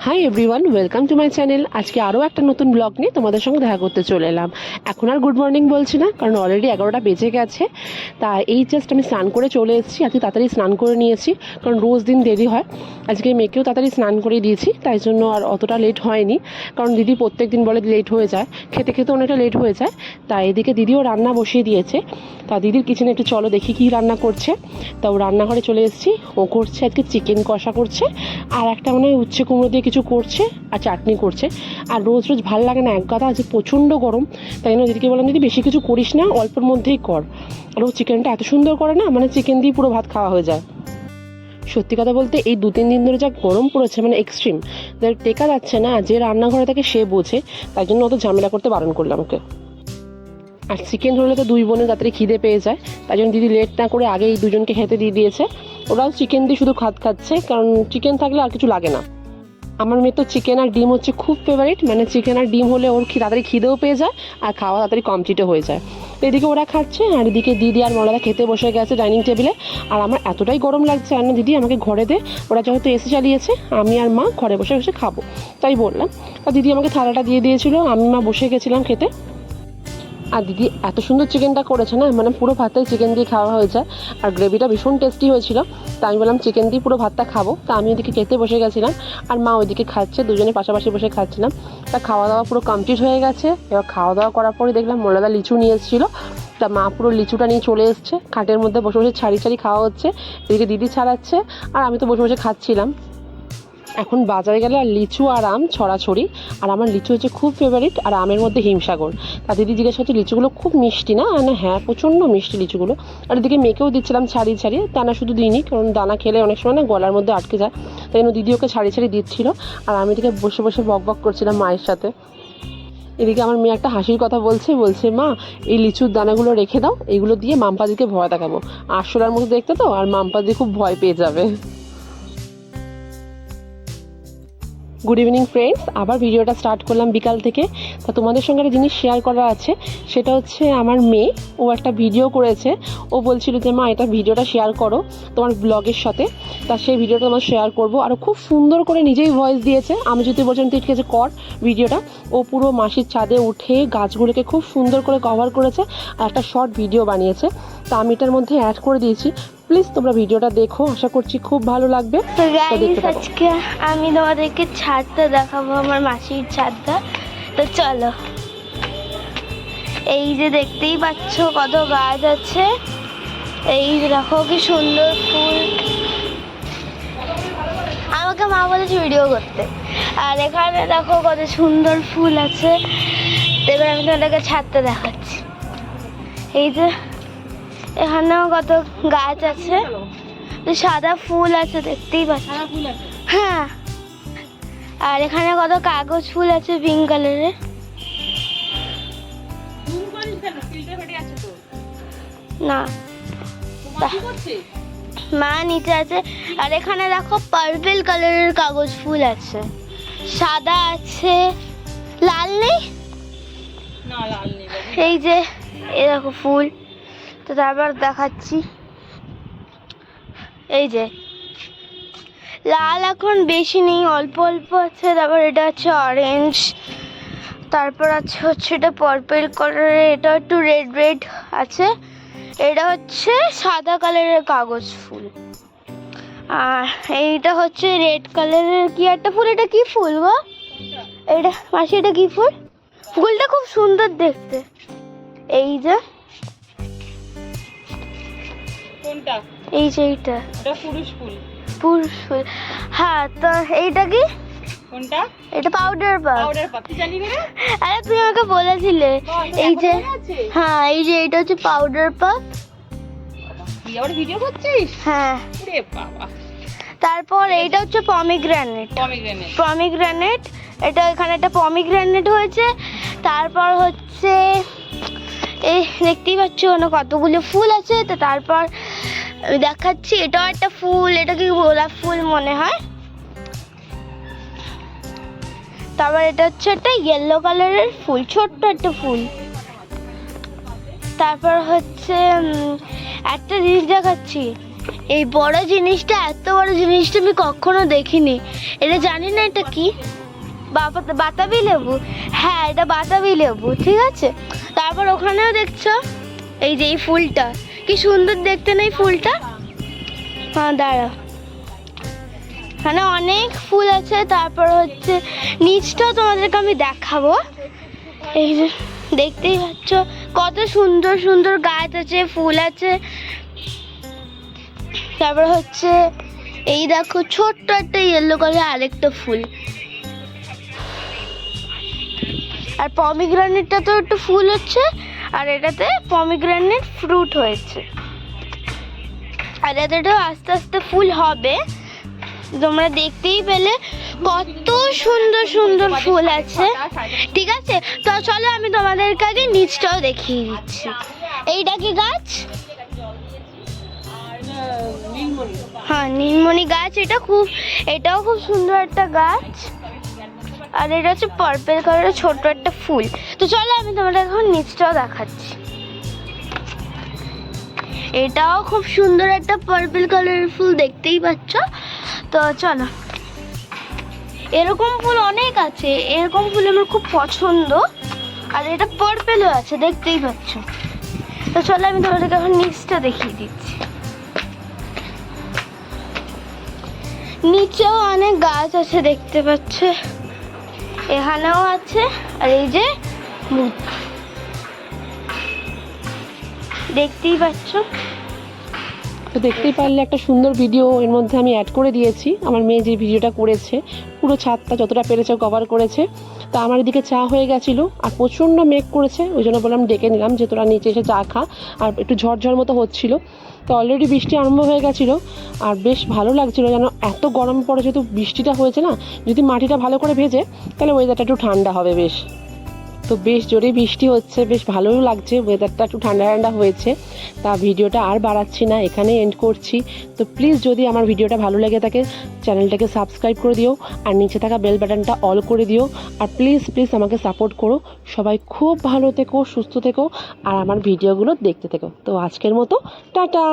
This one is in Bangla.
Hi everyone, welcome to my channel. আজকে আরও একটা নতুন ব্লগ নিয়ে তোমাদের সঙ্গে দেখা করতে চলে এলাম। এখন আর গুড মর্নিং বলছি না, কারণ অলরেডি 11টা বেজে গেছে। তা এই জাস্ট আমি স্নান করে চলে এসেছি। আজকে তাড়াতাড়ি স্নান করে নিয়েছি, কারণ রোজ দিন দেরি হয়। আজকে মেয়েকেও তাড়াতাড়ি স্নান করে দিয়েছি, তাই জন্য আর অতটা লেট হয়নি। কারণ দিদি প্রত্যেক দিন বলে লেট হয়ে যায়, খেতে খেতে অনেকটা লেট হয়ে যায়। তাই এদিকে দিদিও রান্না বসিয়ে দিয়েছে। তা দিদির কিচেনে একটু চলো দেখি কী রান্না করছে। তা ও রান্নাঘরে চলে এসেছি। ও করছে আজকে চিকেন কষা করছে, আর একটা মনে হয় উচ্ছে কুমড়ো দিয়ে কিছু করছে, আর চাটনি করছে। আর রোজ রোজ ভালো লাগে না, এক গাদা আজকে প্রচণ্ড গরম। তাই জন্য দিদিকে বললাম, দিদি বেশি কিছু করিস না, অল্পের মধ্যেই কর। আর ও চিকেনটা এত সুন্দর করে না, মানে চিকেন দিয়ে পুরো ভাত খাওয়া হয়ে যায়। সত্যি কথা বলতে এই 2-3 দিন ধরে যা গরম পড়েছে, মানে এক্সট্রিম, টেকা যাচ্ছে না। যে রান্নাঘরে থাকে সে বোঝে, তাই জন্য অত ঝামেলা করতে বারণ করলাম ওকে। আর চিকেন হলে তো দুই বোনের তাড়াতাড়ি খিদে পেয়ে যায়, তাই জন্য দিদি লেট না করে আগে এই দুজনকে খেতে দিয়ে দিয়েছে। ওরাও চিকেন দিয়ে শুধু খাচ্ছে, কারণ চিকেন থাকলে আর কিছু লাগে না। আমার মেয়ে তো চিকেন আর ডিম হচ্ছে খুব ফেভারিট, মানে চিকেন আর ডিম হলে ওর তাড়াতাড়ি খিদেও পেয়ে যায়, আর খাওয়া তাড়াতাড়ি কমপ্লিটও হয়ে যায়। তো এদিকে ওরা খাচ্ছে, আর এদিকে দিদি আর মলাদা খেতে বসে গেছে ডাইনিং টেবিলে। আর আমার এতটাই গরম লাগছে, আর না দিদি আমাকে ঘরে দে, ওরা যেহেতু এসি চালিয়েছে, আমি আর মা ঘরে বসে বসে খাবো, তাই বললাম। আর দিদি আমাকে থালাটা দিয়ে দিয়েছিল, আমি মা বসে গেছিলাম খেতে। আর দিদি এত সুন্দর চিকেনটা করেছে না, মানে পুরো ভাতটাই চিকেন দিয়ে খাওয়া হয়ে যায়। আর গ্রেভিটা ভীষণ টেস্টি হয়েছিল। তা আমি বললাম চিকেন দিয়ে পুরো ভাতটা খাবো। তা আমি ওইদিকে খেতে বসে গেছিলাম, আর মা ওইদিকে খাচ্ছে, দুজনে পাশাপাশি বসে খাচ্ছিলাম। তা খাওয়া দাওয়া পুরো কমপ্লিট হয়ে গেছে। এবার খাওয়া দাওয়া করার পরে দেখলাম মোলাদা লিচু নিয়ে এসেছিলো। তা মা পুরো লিচুটা নিয়ে চলে এসছে, খাটের মধ্যে বসে বসে ছাড়ি ছাড়ি খাওয়া হচ্ছে। এদিকে দিদি ছাড়াচ্ছে, আর আমি তো বসে বসে খাচ্ছিলাম। এখন বাজারে গেলে আর লিচু আর আম ছড়াছড়ি। আর আমার লিচু হচ্ছে খুব ফেভারিট, আর আমের মধ্যে হিমসাগর। তা দিদি জিজ্ঞেস করছে লিচুগুলো খুব মিষ্টি না? না হ্যাঁ, প্রচণ্ড মিষ্টি লিচুগুলো। আর এদিকে মেয়েকেও দিচ্ছিলাম ছাড়িয়ে ছাড়িয়ে, দানা শুধু দিইনি, কারণ দানা খেলে অনেক সময় না গলার মধ্যে আটকে যায়। তাই জন্য দিদি ওকে ছাড়িয়ে ছাড়িয়ে দিচ্ছিল, আর আমি এদিকে বসে বসে বক বক করছিলাম মায়ের সাথে। এদিকে আমার মেয়ে একটা হাসির কথা বলছে, মা এই লিচুর দানাগুলো রেখে দাও, এইগুলো দিয়ে মাম্পাদিকে ভয় দেখাবো। আরশোলার মতো দেখতে তো, আর মাম্পাদি খুব ভয় পেয়ে যাবে। গুড ইভিনিং ফ্রেন্ডস, আবার ভিডিওটা স্টার্ট করলাম বিকাল থেকে। তা তোমাদের সঙ্গে একটা জিনিস শেয়ার করা আছে, সেটা হচ্ছে আমার মেয়ে, ও একটা ভিডিও করেছে। ও বলছিল যে মা এটা ভিডিওটা শেয়ার করো তোমার ব্লগের সাথে। তা সেই ভিডিওটা তোমার শেয়ার করবো। আর খুব সুন্দর করে নিজেই ভয়েস দিয়েছে। আমি যদি বলছিলাম তুই ঠিক আছে কর ভিডিওটা, ও পুরো মাসির ছাদে উঠে গাছগুলোকে খুব সুন্দর করে কভার করেছে, আর একটা শর্ট ভিডিও বানিয়েছে। তা আমি এটার মধ্যে অ্যাড করে দিয়েছি, প্লিজ তোমরা ভিডিওটা দেখো, আশা করছি খুব ভালো লাগবে। তো গাইস, আজকে আমি তোমাদেরকে ছাদটা দেখাবো, আমার মাসির ছাদটা। তো চলো, এই যে দেখতেই পাচ্ছ কত গাছ আছে, এই দেখো কি সুন্দর ফুল। আমাকে মা বলেছে ভিডিও করতে, আর এখানে দেখো কত সুন্দর ফুল আছে। এবার আমি তোমাদেরকে ছাদটা দেখাচ্ছি। এই যে এখানেও কত গাছ আছে, সাদা ফুল আছে দেখতেই পাচ্ছ। হ্যাঁ, আর এখানে কত কাগজ ফুল আছে পিঙ্ক কালারের। না, মা নিচে আছে। আর এখানে দেখো পার্পল কালারের কাগজ ফুল আছে, সাদা আছে, লাল নেই। এই যে এই দেখো ফুল। তো তারপর দেখাচ্ছি, এই যে লাল এখন বেশি নেই, অল্প অল্প আছে। তারপর এটা হচ্ছে অরেঞ্জ, তারপর আছে হচ্ছে এটা পার্পল কালারের, এটা একটু রেড রেড আছে। এটা হচ্ছে সাদা কালারের কাগজ ফুল। আর এইটা হচ্ছে রেড কালারের কি একটা ফুল। এটা কি ফুল গো? এটা মাসি, এটা কি ফুল? ফুলটা খুব সুন্দর দেখতে। এই যে কোনটা? এই যে এইটা, এটা পুরুষ ফুল। পুরুষ ফুল। হ্যাঁ, তো এইটা কি? কোনটা? এটা পাউডার পাপ। পাউডার পাপ। তুই জানি না? আরে তুমি আমাকে বলেছিলে। এই যে হ্যাঁ, এই যে এটা হচ্ছে পাউডার পাপ। তুই আবার ভিডিও করছিস? হ্যাঁ। ওরে বাবা। তারপর এইটা হচ্ছে পমিগ্রেনেট। পমিগ্রেনেট। পমিগ্রেনেট, এটা এখানে একটা পমিগ্রেনেট হয়েছে। তারপর হচ্ছে এই দেখতেই পাচ্ছ ওখানে কতগুলো ফুল আছে। তো তারপর আমি দেখাচ্ছি, এটাও একটা ফুল। এটা কি গোলাপ ফুল মনে হয়। তারপর এটা হচ্ছে একটা ইয়েলো কালারের ফুল, ছোট্ট একটা ফুল। তারপর হচ্ছে একটা জিনিস দেখাচ্ছি, এই বড় জিনিসটা, এত বড় জিনিসটা আমি কখনো দেখিনি। এটা জানি না এটা কি। বাতাবি লেবু, হ্যাঁ এটা বাতাবি লেবু, ঠিক আছে। তারপর ওখানেও দেখছো এই যে এই ফুলটা, কি সুন্দর দেখতে নেই ফুলটা। হ্যাঁ দাঁড়া, এখানে অনেক ফুল আছে। তারপর হচ্ছে নিচটাও তোমাদেরকে আমি দেখাবো। এই যে দেখতেই পাচ্ছ কত সুন্দর সুন্দর গাছ আছে, ফুল আছে। তারপর হচ্ছে এই দেখো ছোট্ট একটা ইয়েলো কালার আরেকটা ফুল। আর পমিগ্রানেটটা তো একটু ফুল হচ্ছে, আর এটাতে পমিগ্রানেট ফ্রুট হয়েছে, আর এটাতেও আস্তে আস্তে ফুল হবে। তোমরা দেখতেই পেলে কত সুন্দর সুন্দর ফুল আছে, ঠিক আছে। তো চলো আমি তোমাদেরকে আগে নিচটাও দেখিয়ে দিচ্ছি। এইটা কি গাছ? হ্যাঁ নীলমণি গাছ। এটাও খুব সুন্দর একটা গাছ। আর এটা হচ্ছে পার্পল কালারের ছোট একটা ফুল। তো চলো আমি তোমাদের এখন নিচটাও দেখাচ্ছি। এটাও খুব সুন্দর একটা পার্পল কালারের ফুল, দেখতেই পাচ্ছ। তো চলো, এরকম ফুল অনেক আছে, এরকম ফুল আমার খুব পছন্দ। আর এটা পার্পলও আছে, দেখতেই পাচ্ছ। তো চলো আমি তোমাদেরকে এখন নিচটা দেখিয়ে দিচ্ছি। নিচেও অনেক গাছ আছে, দেখতে পাচ্ছ, এখানেও আছে। আর এই যে দেখতেই পাচ্ছ। তো দেখতেই পারলে একটা সুন্দর ভিডিও এর মধ্যে আমি অ্যাড করে দিয়েছি। আমার মেয়ে যে ভিডিওটা করেছে, পুরো ছাদটা যতটা পেরেছে কভার করেছে। তো আমার এদিকে চা হয়ে গেছিলো, আর প্রচণ্ড মেঘ করেছে, ওই জন্য বললাম ডেকে নিলাম যে তোরা নিচে এসে চা খা। আর একটু ঝড় মতো হচ্ছিলো, তো অলরেডি বৃষ্টি আরম্ভ হয়ে গেছিলো। আর বেশ ভালো লাগছিলো, যেন এত গরম পড়ে, যেহেতু বৃষ্টিটা হয়েছে না, যদি মাটিটা ভালো করে ভেজে তাহলে ওয়েদারটা একটু ঠান্ডা হবে বেশ। তো বেশ জোরেই বৃষ্টি হচ্ছে, বেশ ভালোও লাগছে, ওয়েদারটা একটু ঠান্ডা ঠান্ডা হয়েছে। তা ভিডিওটা আর বাড়াচ্ছি না, এখানেই এন্ড করছি। তো প্লিজ যদি আমার ভিডিওটা ভালো লেগে থাকে চ্যানেলটাকে সাবস্ক্রাইব করে দিও, আর নিচে থাকা বেল বাটনটা অল করে দিও। আর প্লিজ প্লিজ আমাকে সাপোর্ট করো। সবাই খুব ভালো থেকো, সুস্থ থেকো, আর আমার ভিডিওগুলো দেখতে থেকো। তো আজকের মতো টাটা।